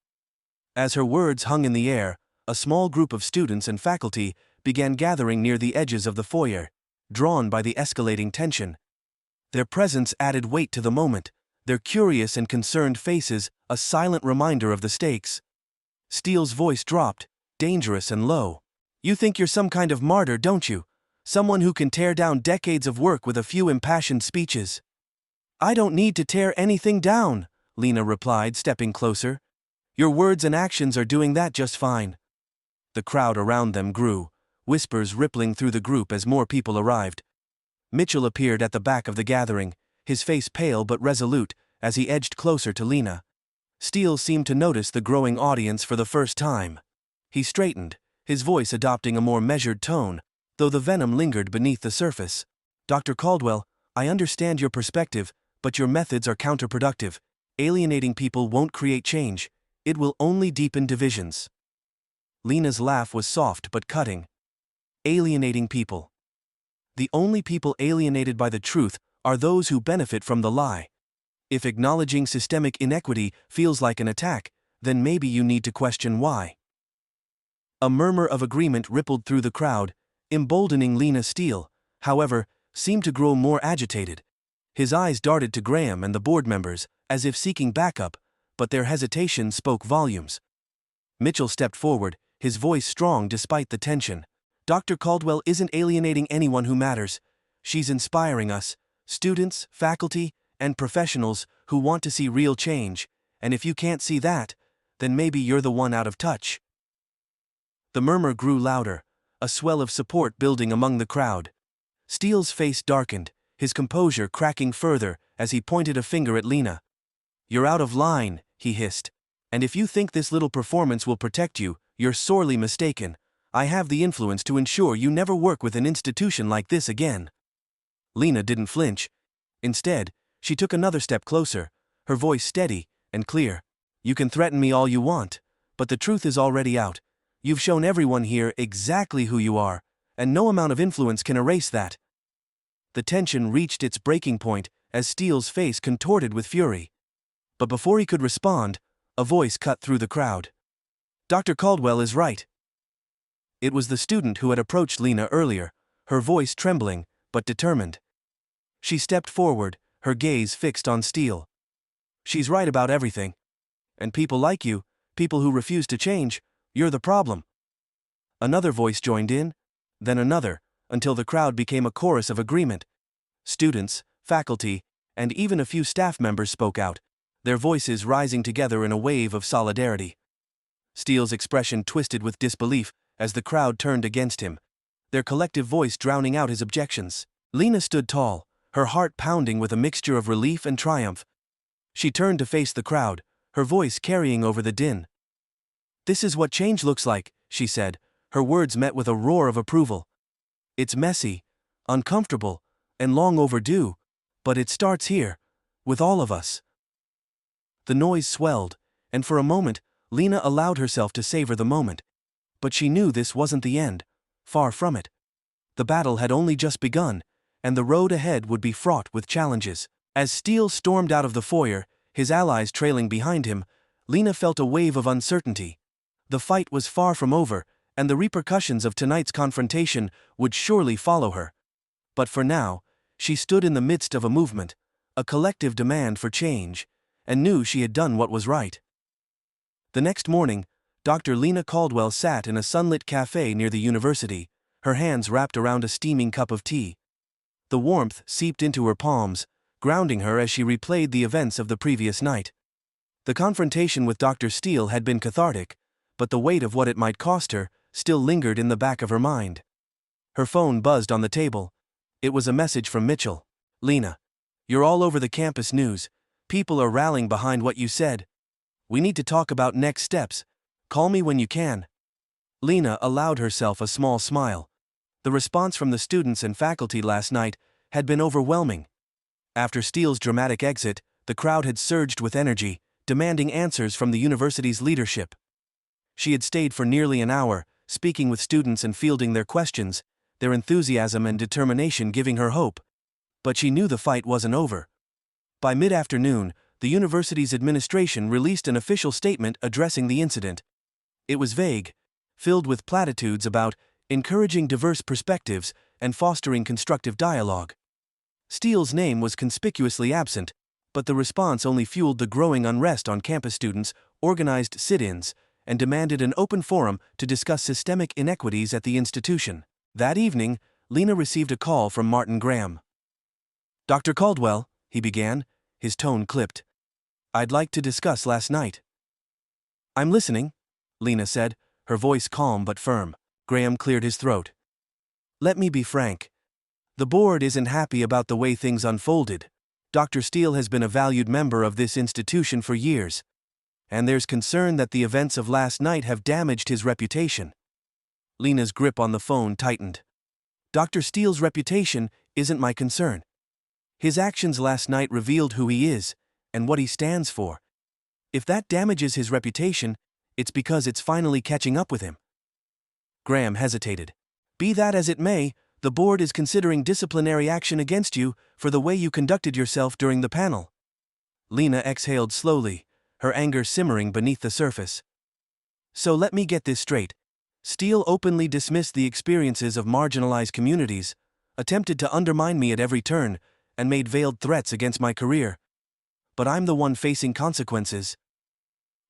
As her words hung in the air, a small group of students and faculty began gathering near the edges of the foyer, drawn by the escalating tension. Their presence added weight to the moment, their curious and concerned faces a silent reminder of the stakes. Steele's voice dropped, dangerous and low. "You think you're some kind of martyr, don't you? Someone who can tear down decades of work with a few impassioned speeches." "I don't need to tear anything down," Lena replied, stepping closer. "Your words and actions are doing that just fine." The crowd around them grew, whispers rippling through the group as more people arrived. Mitchell appeared at the back of the gathering, his face pale but resolute, as he edged closer to Lena. Steele seemed to notice the growing audience for the first time. He straightened, his voice adopting a more measured tone, though the venom lingered beneath the surface. "Dr. Caldwell, I understand your perspective, but your methods are counterproductive. Alienating people won't create change. It will only deepen divisions." Lena's laugh was soft but cutting. "Alienating people? The only people alienated by the truth are those who benefit from the lie. If acknowledging systemic inequity feels like an attack, then maybe you need to question why." A murmur of agreement rippled through the crowd, emboldening Lena. Steele, however, seemed to grow more agitated. His eyes darted to Graham and the board members, as if seeking backup, but their hesitation spoke volumes. Mitchell stepped forward, his voice strong despite the tension. "Dr. Caldwell isn't alienating anyone who matters. She's inspiring us, students, faculty, and professionals who want to see real change, and if you can't see that, then maybe you're the one out of touch." The murmur grew louder, a swell of support building among the crowd. Steele's face darkened, his composure cracking further as he pointed a finger at Lena. "You're out of line," he hissed. "And if you think this little performance will protect you, you're sorely mistaken. I have the influence to ensure you never work with an institution like this again." Lena didn't flinch. Instead, she took another step closer, her voice steady and clear. "You can threaten me all you want, but the truth is already out. You've shown everyone here exactly who you are, and no amount of influence can erase that." The tension reached its breaking point as Steele's face contorted with fury. But before he could respond, a voice cut through the crowd. "Dr. Caldwell is right." It was the student who had approached Lena earlier, her voice trembling, but determined. She stepped forward, her gaze fixed on Steele. "She's right about everything. And people like you, people who refuse to change, you're the problem." Another voice joined in, then another, until the crowd became a chorus of agreement. Students, faculty, and even a few staff members spoke out, their voices rising together in a wave of solidarity. Steele's expression twisted with disbelief as the crowd turned against him, their collective voice drowning out his objections. Lena stood tall, her heart pounding with a mixture of relief and triumph. She turned to face the crowd, her voice carrying over the din. "This is what change looks like," she said, her words met with a roar of approval. "It's messy, uncomfortable, and long overdue, but it starts here, with all of us." The noise swelled, and for a moment, Lena allowed herself to savor the moment. But she knew this wasn't the end, far from it. The battle had only just begun, and the road ahead would be fraught with challenges. As Steele stormed out of the foyer, his allies trailing behind him, Lena felt a wave of uncertainty. The fight was far from over, and the repercussions of tonight's confrontation would surely follow her. But for now, she stood in the midst of a movement, a collective demand for change, and knew she had done what was right. The next morning, Dr. Lena Caldwell sat in a sunlit cafe near the university, her hands wrapped around a steaming cup of tea. The warmth seeped into her palms, grounding her as she replayed the events of the previous night. The confrontation with Dr. Steele had been cathartic, but the weight of what it might cost her still lingered in the back of her mind. Her phone buzzed on the table. It was a message from Mitchell. "Lena, you're all over the campus news. People are rallying behind what you said. We need to talk about next steps. Call me when you can." Lena allowed herself a small smile. The response from the students and faculty last night had been overwhelming. After Steele's dramatic exit, the crowd had surged with energy, demanding answers from the university's leadership. She had stayed for nearly an hour, speaking with students and fielding their questions, their enthusiasm and determination giving her hope. But she knew the fight wasn't over. By mid-afternoon, the university's administration released an official statement addressing the incident. It was vague, filled with platitudes about encouraging diverse perspectives and fostering constructive dialogue. Steele's name was conspicuously absent, but the response only fueled the growing unrest on campus. Students organized sit-ins and demanded an open forum to discuss systemic inequities at the institution. That evening, Lena received a call from Martin Graham. "Dr. Caldwell," he began, his tone clipped. "I'd like to discuss last night." "I'm listening," Lena said, her voice calm but firm. Graham cleared his throat. "Let me be frank. The board isn't happy about the way things unfolded. Dr. Steele has been a valued member of this institution for years, and there's concern that the events of last night have damaged his reputation." Lena's grip on the phone tightened. "Dr. Steele's reputation isn't my concern. His actions last night revealed who he is and what he stands for. If that damages his reputation, it's because it's finally catching up with him." Graham hesitated. "Be that as it may, the board is considering disciplinary action against you for the way you conducted yourself during the panel." Lena exhaled slowly, her anger simmering beneath the surface. "So let me get this straight. Steele openly dismissed the experiences of marginalized communities, attempted to undermine me at every turn, and made veiled threats against my career. But I'm the one facing consequences."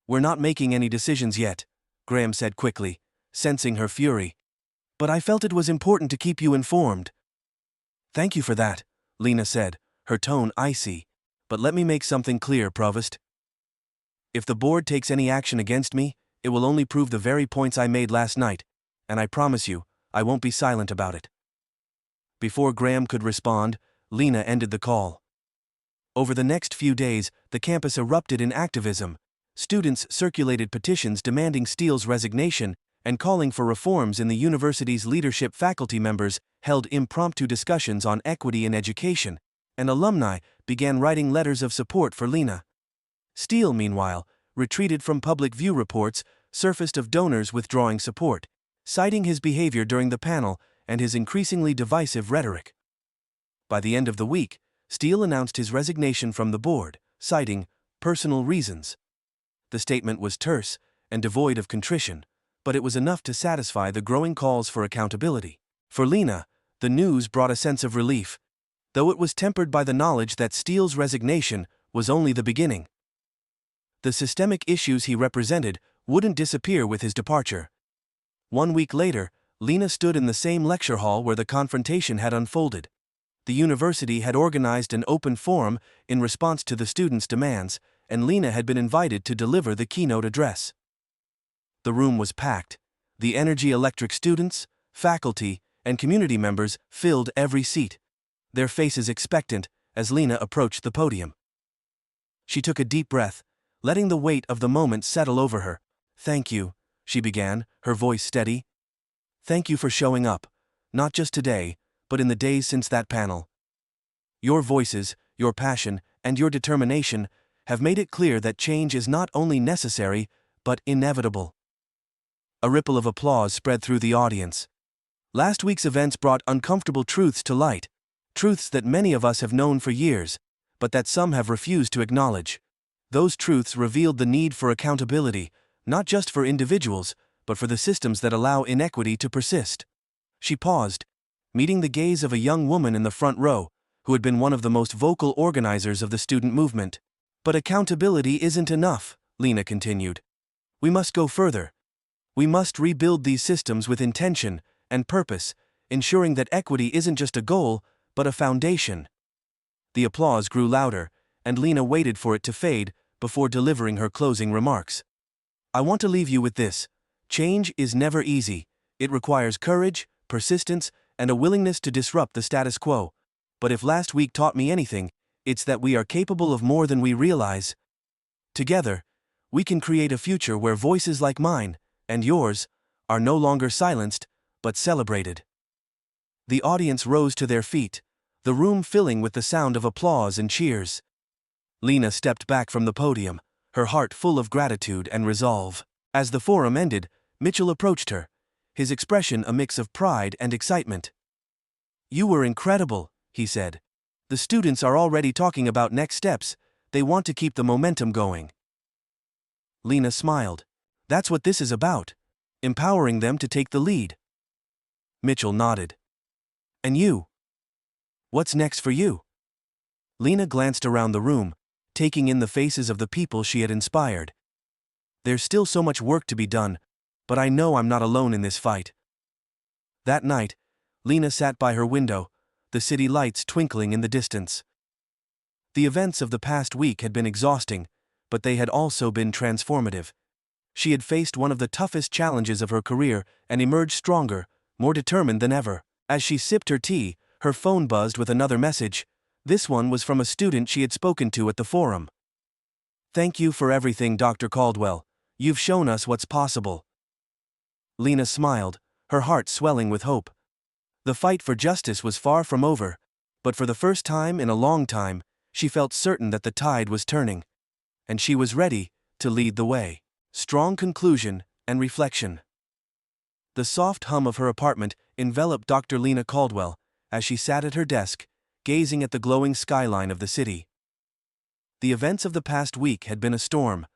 "We're not making any decisions yet," Graham said quickly, sensing her fury. "But I felt it was important to keep you informed." "Thank you for that," Lena said, her tone icy. "But let me make something clear, Provost. If the board takes any action against me, it will only prove the very points I made last night, and I promise you, I won't be silent about it." Before Graham could respond, Lena ended the call. Over the next few days, the campus erupted in activism. Students circulated petitions demanding Steele's resignation and calling for reforms in the university's leadership. Faculty members held impromptu discussions on equity in education, and alumni began writing letters of support for Lena. Steele, meanwhile, retreated from public view. Reports surfaced of donors withdrawing support, citing his behavior during the panel and his increasingly divisive rhetoric. By the end of the week, Steele announced his resignation from the board, citing personal reasons. The statement was terse and devoid of contrition, but it was enough to satisfy the growing calls for accountability. For Lena, the news brought a sense of relief, though it was tempered by the knowledge that Steele's resignation was only the beginning. The systemic issues he represented wouldn't disappear with his departure. 1 week later, Lena stood in the same lecture hall where the confrontation had unfolded. The university had organized an open forum in response to the students' demands, and Lena had been invited to deliver the keynote address. The room was packed. The energy electric students, faculty, and community members filled every seat, their faces expectant as Lena approached the podium. She took a deep breath, letting the weight of the moment settle over her. "Thank you," she began, her voice steady. "Thank you for showing up, not just today, but in the days since that panel. Your voices, your passion, and your determination have made it clear that change is not only necessary, but inevitable." A ripple of applause spread through the audience. Last week's events brought uncomfortable truths to light, truths that many of us have known for years, but that some have refused to acknowledge. Those truths revealed the need for accountability, not just for individuals, but for the systems that allow inequity to persist. She paused, meeting the gaze of a young woman in the front row, who had been one of the most vocal organizers of the student movement. "But accountability isn't enough," Lena continued. "We must go further. We must rebuild these systems with intention and purpose, ensuring that equity isn't just a goal, but a foundation." The applause grew louder, and Lena waited for it to fade before delivering her closing remarks. "I want to leave you with this. Change is never easy. It requires courage, persistence, and a willingness to disrupt the status quo. But if last week taught me anything, it's that we are capable of more than we realize. Together, we can create a future where voices like mine, and yours, are no longer silenced, but celebrated." The audience rose to their feet, the room filling with the sound of applause and cheers. Lena stepped back from the podium, her heart full of gratitude and resolve. As the forum ended, Mitchell approached her, his expression a mix of pride and excitement. "You were incredible," he said. "The students are already talking about next steps. They want to keep the momentum going." Lena smiled. "That's what this is about. Empowering them to take the lead." Mitchell nodded. "And you? What's next for you?" Lena glanced around the room, taking in the faces of the people she had inspired. "There's still so much work to be done, but I know I'm not alone in this fight." That night, Lena sat by her window, the city lights twinkling in the distance. The events of the past week had been exhausting, but they had also been transformative. She had faced one of the toughest challenges of her career and emerged stronger, more determined than ever. As she sipped her tea, her phone buzzed with another message. This one was from a student she had spoken to at the forum. "Thank you for everything, Dr. Caldwell. You've shown us what's possible." Lena smiled, her heart swelling with hope. The fight for justice was far from over, but for the first time in a long time, she felt certain that the tide was turning. And she was ready to lead the way. Strong conclusion and reflection. The soft hum of her apartment enveloped Dr. Lena Caldwell as she sat at her desk, gazing at the glowing skyline of the city. The events of the past week had been a storm,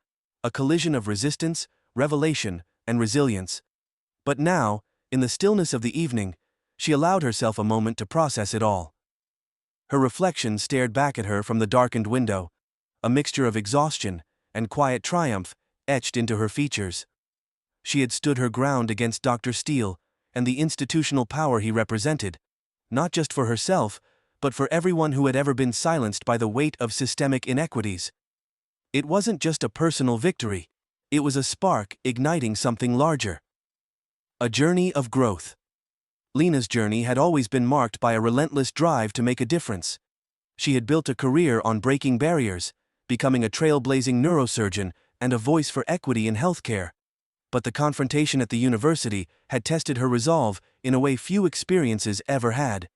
a collision of resistance, revelation, and resilience. But now, in the stillness of the evening, she allowed herself a moment to process it all. Her reflection stared back at her from the darkened window, a mixture of exhaustion and quiet triumph etched into her features. She had stood her ground against Dr. Steele and the institutional power he represented, not just for herself, but for everyone who had ever been silenced by the weight of systemic inequities. It wasn't just a personal victory, it was a spark igniting something larger. A journey of growth. Lena's journey had always been marked by a relentless drive to make a difference. She had built a career on breaking barriers, becoming a trailblazing neurosurgeon and a voice for equity in healthcare. But the confrontation at the university had tested her resolve in a way few experiences ever had.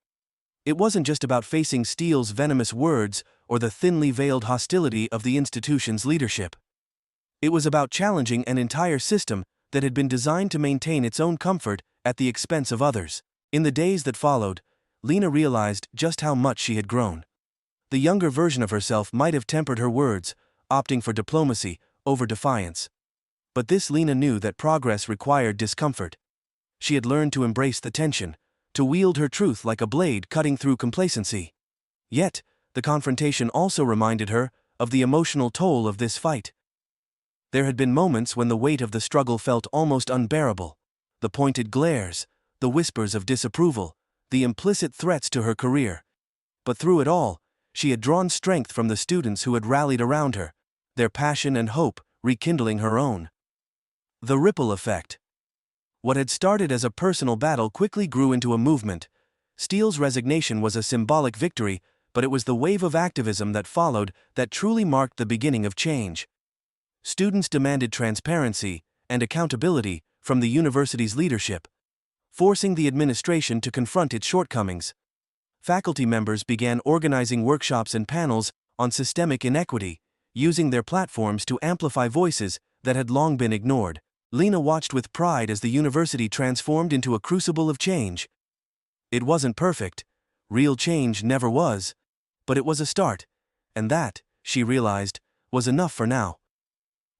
It wasn't just about facing Steele's venomous words or the thinly veiled hostility of the institution's leadership. It was about challenging an entire system that had been designed to maintain its own comfort at the expense of others. In the days that followed, Lena realized just how much she had grown. The younger version of herself might have tempered her words, opting for diplomacy over defiance. But this Lena knew that progress required discomfort. She had learned to embrace the tension, to wield her truth like a blade cutting through complacency. Yet, the confrontation also reminded her of the emotional toll of this fight. There had been moments when the weight of the struggle felt almost unbearable. The pointed glares, the whispers of disapproval, the implicit threats to her career. But through it all, she had drawn strength from the students who had rallied around her, their passion and hope rekindling her own. The ripple effect. What had started as a personal battle quickly grew into a movement. Steele's resignation was a symbolic victory, but it was the wave of activism that followed that truly marked the beginning of change. Students demanded transparency and accountability from the university's leadership, forcing the administration to confront its shortcomings. Faculty members began organizing workshops and panels on systemic inequity, using their platforms to amplify voices that had long been ignored. Lena watched with pride as the university transformed into a crucible of change. It wasn't perfect, real change never was, but it was a start, and that, she realized, was enough for now.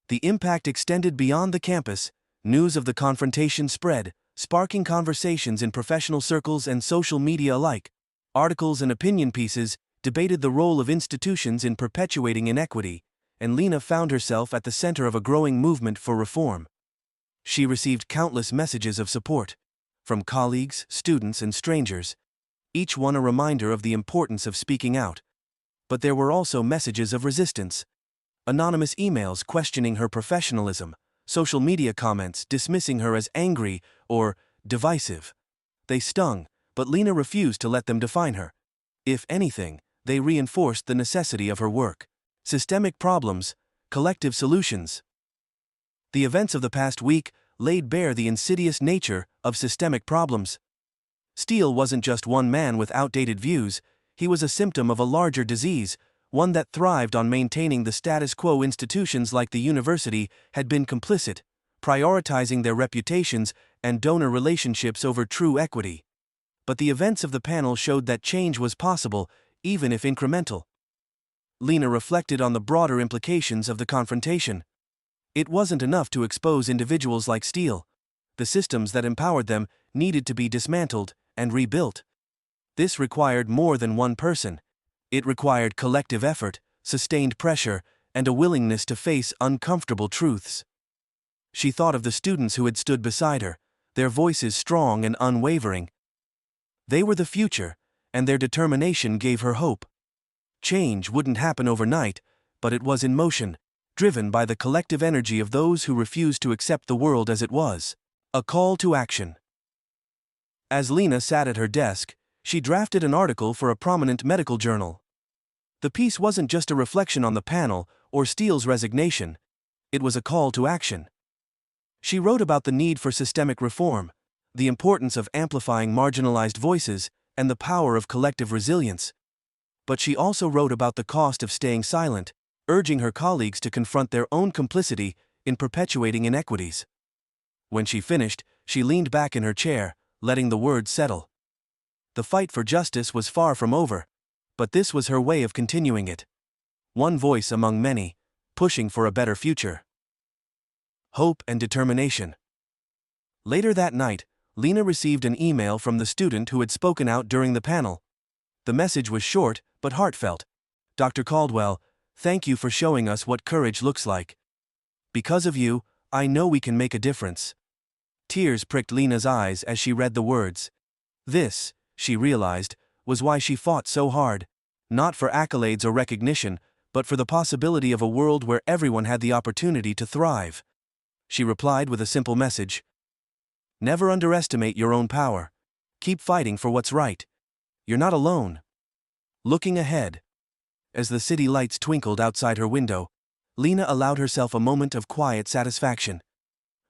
The impact extended beyond the campus. News of the confrontation spread, sparking conversations in professional circles and social media alike. Articles and opinion pieces debated the role of institutions in perpetuating inequity, and Lena found herself at the center of a growing movement for reform. She received countless messages of support from colleagues, students, and strangers, each one a reminder of the importance of speaking out. But there were also messages of resistance. Anonymous emails questioning her professionalism, social media comments dismissing her as angry or divisive. They stung, but Lena refused to let them define her. If anything, they reinforced the necessity of her work. Systemic problems, collective solutions. The events of the past week laid bare the insidious nature of systemic problems. Steele wasn't just one man with outdated views, he was a symptom of a larger disease, one that thrived on maintaining the status quo. Institutions like the university had been complicit, prioritizing their reputations and donor relationships over true equity. But the events of the panel showed that change was possible, even if incremental. Lena reflected on the broader implications of the confrontation. It wasn't enough to expose individuals like Steele. The systems that empowered them needed to be dismantled and rebuilt. This required more than one person. It required collective effort, sustained pressure, and a willingness to face uncomfortable truths. She thought of the students who had stood beside her, their voices strong and unwavering. They were the future, and their determination gave her hope. Change wouldn't happen overnight, but it was in motion, driven by the collective energy of those who refused to accept the world as it was. A call to action. As Lena sat at her desk, she drafted an article for a prominent medical journal. The piece wasn't just a reflection on the panel or Steele's resignation, it was a call to action. She wrote about the need for systemic reform, the importance of amplifying marginalized voices, and the power of collective resilience. But she also wrote about the cost of staying silent, urging her colleagues to confront their own complicity in perpetuating inequities. When she finished, she leaned back in her chair, letting the words settle. The fight for justice was far from over, but this was her way of continuing it. One voice among many, pushing for a better future. Hope and determination. Later that night, Lena received an email from the student who had spoken out during the panel. The message was short but heartfelt. Dr. Caldwell, thank you for showing us what courage looks like. Because of you, I know we can make a difference. Tears pricked Lena's eyes as she read the words. This, she realized, was why she fought so hard. Not for accolades or recognition, but for the possibility of a world where everyone had the opportunity to thrive. She replied with a simple message. Never underestimate your own power. Keep fighting for what's right. You're not alone. Looking ahead. As the city lights twinkled outside her window, Lena allowed herself a moment of quiet satisfaction.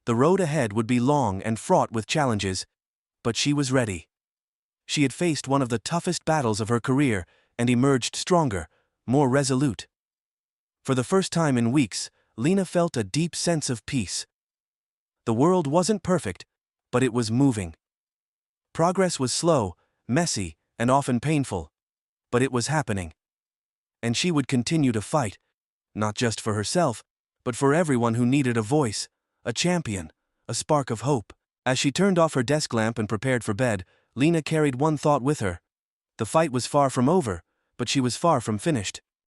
The road ahead would be long and fraught with challenges, but she was ready. She had faced one of the toughest battles of her career and emerged stronger, more resolute. For the first time in weeks, Lena felt a deep sense of peace. The world wasn't perfect, but it was moving. Progress was slow, messy, and often painful, but it was happening. And she would continue to fight, not just for herself, but for everyone who needed a voice, a champion, a spark of hope. As she turned off her desk lamp and prepared for bed, Lena carried one thought with her. The fight was far from over, but she was far from finished.